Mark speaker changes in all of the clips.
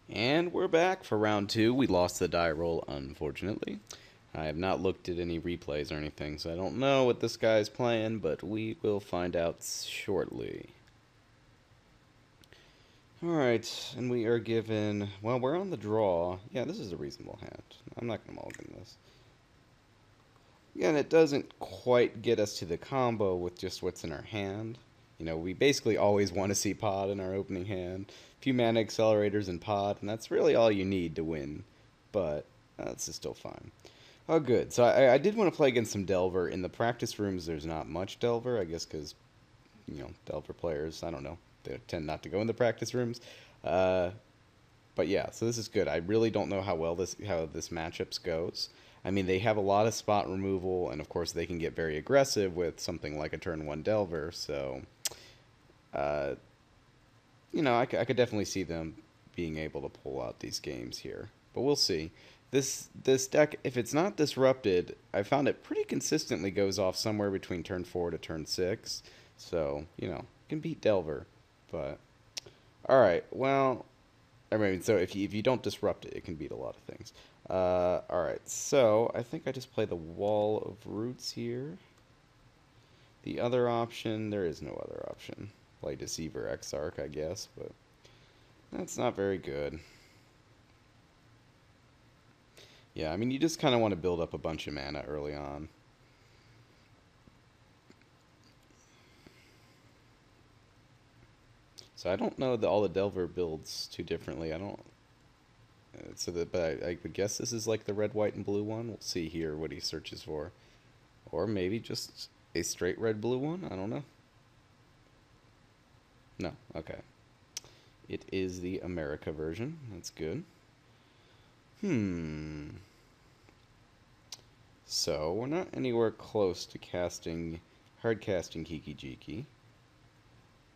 Speaker 1: And we're back for round two. We lost the die roll, unfortunately. I have not looked at any replays or anything, so I don't know what this guy's playing, but we will find out shortly. Alright, and we are given... Well, we're on the draw. Yeah, this is a reasonable hand. I'm not going to mulligan this. Again, it doesn't quite get us to the combo with just what's in our hand. You know, we basically always want to see pod in our opening hand. A few mana accelerators and pod, and that's really all you need to win. But this is still fine. Oh, good. So I did want to play against some Delver. In the practice rooms, there's not much Delver, I guess because, you know, Delver players, I don't know, they tend not to go in the practice rooms. But yeah, so this is good. I really don't know how this matchups goes. I mean, they have a lot of spot removal, and of course they can get very aggressive with something like a turn one Delver. So, uh, you know, I could definitely see them being able to pull out these games here. But we'll see. This deck, if it's not disrupted, I found it pretty consistently goes off somewhere between turn 4 to turn 6. So, you know, can beat Delver. But, alright, well, I mean, so if you don't disrupt it, it can beat a lot of things. Alright, so I think I just play the Wall of Roots here. The other option, there is no other option. Play Deceiver Exarch, I guess, but that's not very good. Yeah, I mean, you just kind of want to build up a bunch of mana early on. So I don't know all the Delver builds too differently. I don't. But I would guess this is like the red, white, and blue one. We'll see here what he searches for, or maybe just a straight red, blue one. I don't know. No, okay. It is the America version. That's good. So we're not anywhere close to hard casting Kiki Jiki.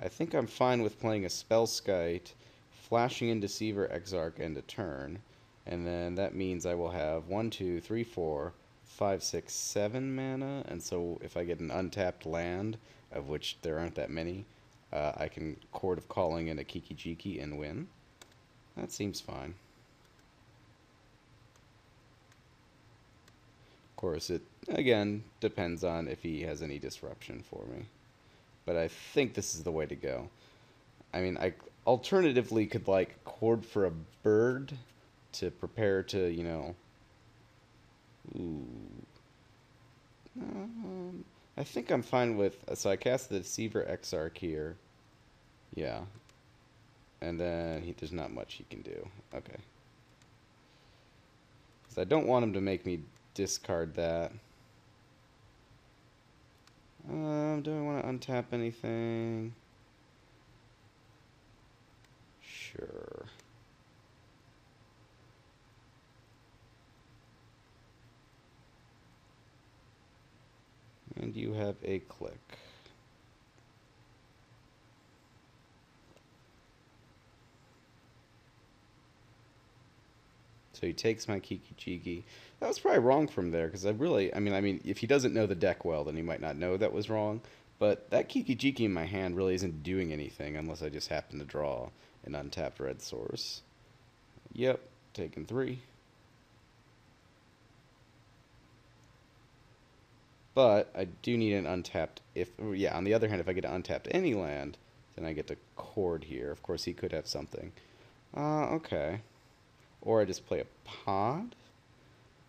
Speaker 1: I think I'm fine with playing a Spellskite, flashing in Deceiver Exarch and a turn, and then that means I will have 1, 2, 3, 4, 5, 6, 7 mana, and so if I get an untapped land, of which there aren't that many, I can Chord of Calling in a Kiki Jiki and win. That seems fine. Of course, it, again, depends on if he has any disruption for me. But I think this is the way to go. I mean, I alternatively could, like, Chord for a bird to prepare to, you know... Ooh. I think I'm fine with... So I cast the Deceiver Exarch here. Yeah. And then there's not much he can do. Okay. So I don't want him to make me discard that. Do I want to untap anything? Sure. And you have a click. So he takes my Kiki Jiki. That was probably wrong from there, because I mean, if he doesn't know the deck well, then he might not know that was wrong. But that Kiki Jiki in my hand really isn't doing anything unless I just happen to draw an untapped red source. Yep, taking 3. But I do need an untapped, yeah, on the other hand, if I get untapped any land, then I get to Chord here. Of course, he could have something. Okay. Or I just play a pod.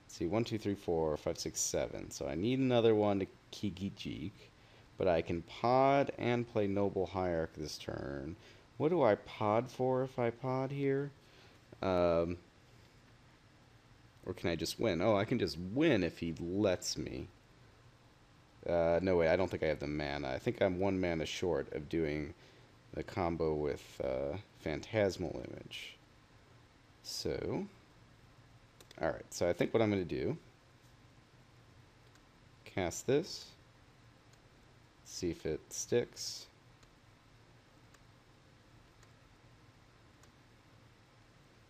Speaker 1: Let's see, 1, 2, 3, 4, 5, 6, 7. So I need another one to Kiki Jiki. But I can pod and play Noble Hierarch this turn. What do I pod for if I pod here? Or can I just win? Oh, I can just win if he lets me. No, wait, I don't think I have the mana. I think I'm 1 mana short of doing the combo with Phantasmal Image. So, alright, so I think what I'm going to do, cast this, see if it sticks.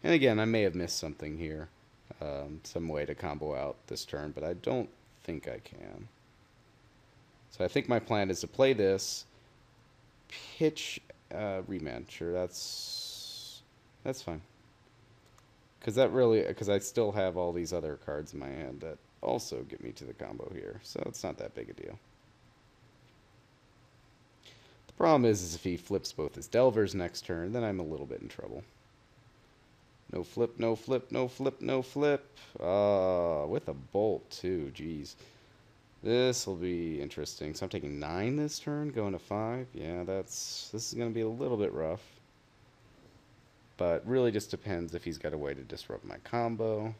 Speaker 1: And again, I may have missed something here, some way to combo out this turn, but I don't think I can. So I think my plan is to play this, pitch remand. Sure, that's fine. because I still have all these other cards in my hand that also get me to the combo here, so it's not that big a deal. The problem is if he flips both his Delvers next turn, then I'm a little bit in trouble. No flip, no flip, no flip, no flip. With a bolt too, jeez. This will be interesting. So I'm taking 9 this turn, going to 5. Yeah, this is going to be a little bit rough. But really just depends if he's got a way to disrupt my combo.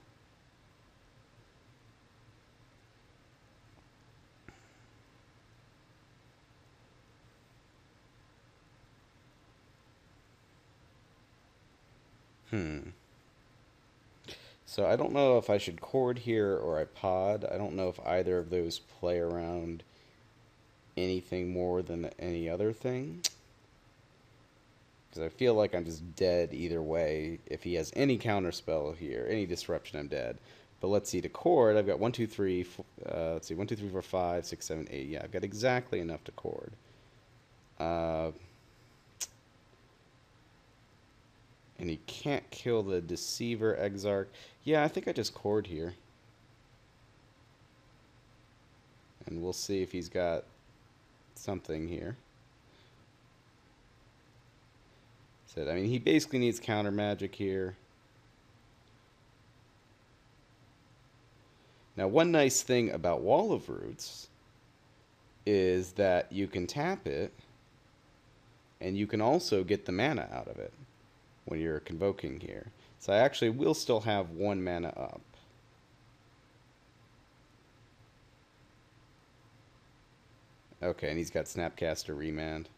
Speaker 1: So I don't know if I should cord here or I pod. I don't know if either of those play around anything more than any other thing. Because I feel like I'm just dead either way. If he has any counterspell here, any disruption, I'm dead. But let's see, to cord, I've got 1, 2, 3, let's see, 1, 2, 3, 4, 5, 6, 7, 8. Yeah, I've got exactly enough to cord. And he can't kill the Deceiver Exarch. Yeah, I think I just cord here. And we'll see if he's got something here. I mean, he basically needs counter magic here. Now, one nice thing about Wall of Roots is that you can tap it, and you can also get the mana out of it when you're convoking here. So I actually will still have 1 mana up. Okay, and he's got Snapcaster Remand.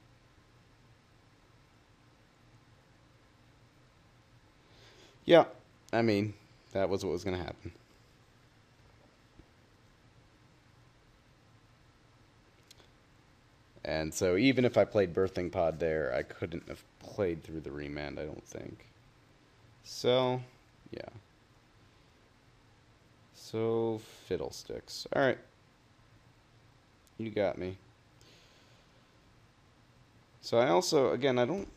Speaker 1: Yeah, I mean, that was what was going to happen. And so even if I played Birthing Pod there, I couldn't have played through the Remand, I don't think. So, yeah. So, fiddlesticks. Alright. You got me. So I also, again, I don't...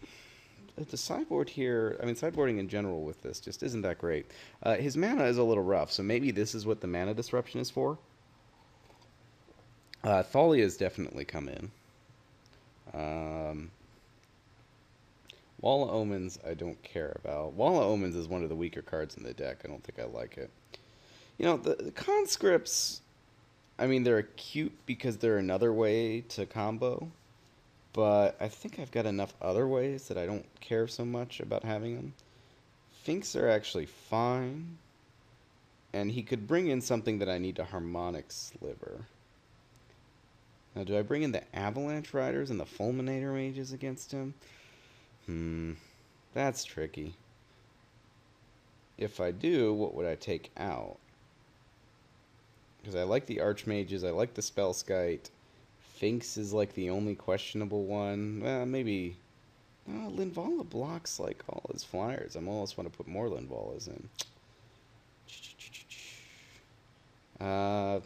Speaker 1: The sideboard here, I mean, sideboarding in general with this just isn't that great. His mana is a little rough, so maybe this is what the mana disruption is for. Thalia's definitely come in. Wall of Omens I don't care about. Wall of Omens is one of the weaker cards in the deck. I don't think I like it. You know, the conscripts, I mean, they're cute because they're another way to combo. But I think I've got enough other ways that I don't care so much about having them. Finks are actually fine. And he could bring in something that I need to Harmonic Sliver. Now, do I bring in the Avalanche Riders and the Fulminator Mages against him? That's tricky. If I do, what would I take out? Because I like the Archmages, I like the Spellskite. Finks is like the only questionable one. Well, maybe... Linvala blocks like all his flyers. I almost want to put more Linvalas in. Yeah,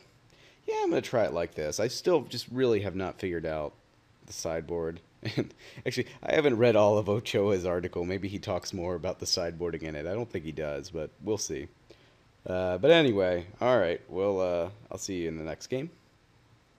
Speaker 1: I'm going to try it like this. I still just really have not figured out the sideboard. And actually, I haven't read all of Ochoa's article. Maybe he talks more about the sideboarding in it. I don't think he does, but we'll see. But anyway, all right. Well, I'll see you in the next game.